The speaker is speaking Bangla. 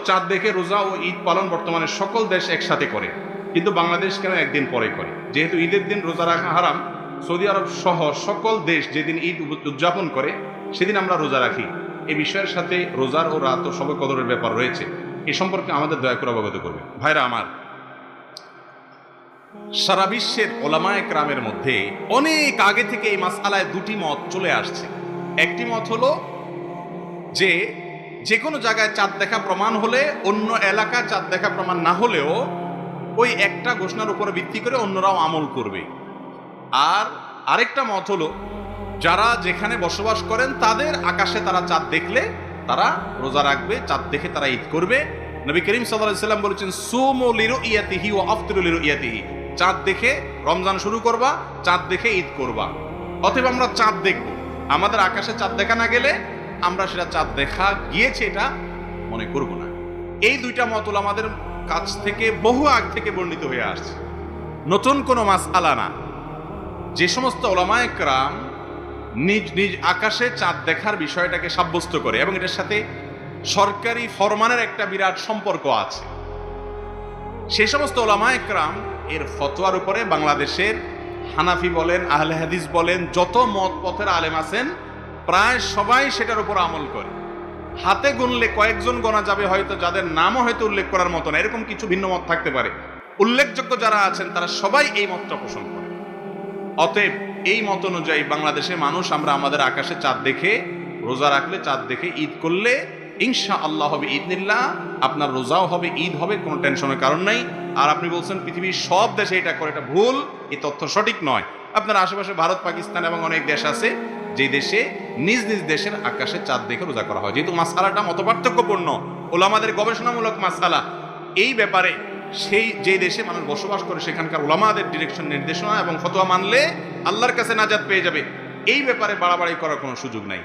চাঁদ দেখে রোজা ও ঈদ পালন বর্তমানে সকল দেশ একসাথে করে, কিন্তু বাংলাদেশ কেন একদিন পরে করে? যেহেতু ঈদের দিন রোজা রাখা হারাম, সৌদি আরব সহ সকল দেশ যেদিন ঈদ উদযাপন করে সেদিন আমরা রোজা রাখি। এই বিষয়ের সাথে রোজার ও রাত ও শবে কদরের ব্যাপার রয়েছে, এ সম্পর্কে আমাদের দয়া করে অবগত করবে। ভাইরা আমার, সারা বিশ্বের ওলামায়ে কেরামের মধ্যে অনেক আগে থেকে এই মাসআলায় দুটি মত চলে আসছে। একটি মত হলো যে কোনো জায়গায় চাঁদ দেখা প্রমাণ হলে অন্য এলাকায় চাঁদ দেখা প্রমাণ না হলেও ওই একটা ঘোষণার উপরে ভিত্তি করে অন্যরাও আমল করবে। আর আরেকটা মত হলো যারা যেখানে বসবাস করেন তাদের আকাশে তারা চাঁদ দেখলে তারা রোজা রাখবে, চাঁদ দেখে তারা ঈদ করবে। নবী করিম সাল্লাল্লাহু আলাইহি ওয়াসাল্লাম বলেছেন, সুমু লিরুইয়াতিহি ওয়া আফতিরু লিরুইয়াতিহি, চাঁদ দেখে রমজান শুরু করবা, চাঁদ দেখে ঈদ করবা। অতএব আমরা চাঁদ দেখব, আমাদের আকাশে চাঁদ দেখা না গেলে আমরা সেটা চাঁদ দেখা গিয়েছে এটা মনে করব না। এই দুইটা মত আমাদের কাছ থেকে বহু আগ থেকে বর্ণিত হয়ে আসছে, নতুন কোনো মাসআলা না। যে সমস্ত উলামায়ে কেরাম নিজ নিজ আকাশে চাঁদ দেখার বিষয়টাকে সাব্যস্ত করে এবং এটার সাথে সরকারি ফরমানের একটা বিরাট সম্পর্ক আছে, সেই সমস্ত উলামায়ে কেরাম এর ফতোয়ার উপরে বাংলাদেশের হানাফি বলেন, আহলে হাদিস বলেন, যত মত পথের আলেম আছেন প্রায় সবাই সেটার উপর আমল করে। হাতে গুনলে কয়েকজন গোনা যাবে হয়তো, যাদের নামও হয়তো উল্লেখ করার মতো না, এরকম কিছু ভিন্ন মত থাকতে পারে। উল্লেখযোগ্য যারা আছেন তারা সবাই এই মতটা পোষণ করে। অতএব এই মত অনুযায়ী বাংলাদেশের মানুষ আমরা আমাদের আকাশে চাঁদ দেখে রোজা রাখলে, চাঁদ দেখে ঈদ করলে ইনশাআল্লাহ হবে ঈদনিল্লাহ, আপনার রোজাও হবে, ঈদ হবে, কোনো টেনশনের কারণ নাই। আর আপনি বলছেন পৃথিবীর সব দেশে এটা করে, এটা ভুল, এই তথ্য সঠিক নয়। আপনার আশেপাশে ভারত, পাকিস্তান এবং অনেক দেশ আছে যে দেশে নিজ নিজ দেশের আকাশে চাঁদ দেখে রোজা করা হয়। যেহেতু মাসআলাটা মতপার্থক্যপূর্ণ, ওলামাদের গবেষণামূলক মাসআলা, এই ব্যাপারে সেই যে দেশে মানুষ বসবাস করে সেখানকার ওলামাদের ডিরেকশন, নির্দেশনা এবং ফতোয়া মানলে আল্লাহর কাছে নাজাত পেয়ে যাবে। এই ব্যাপারে বাড়াবাড়ি করার কোনো সুযোগ নাই।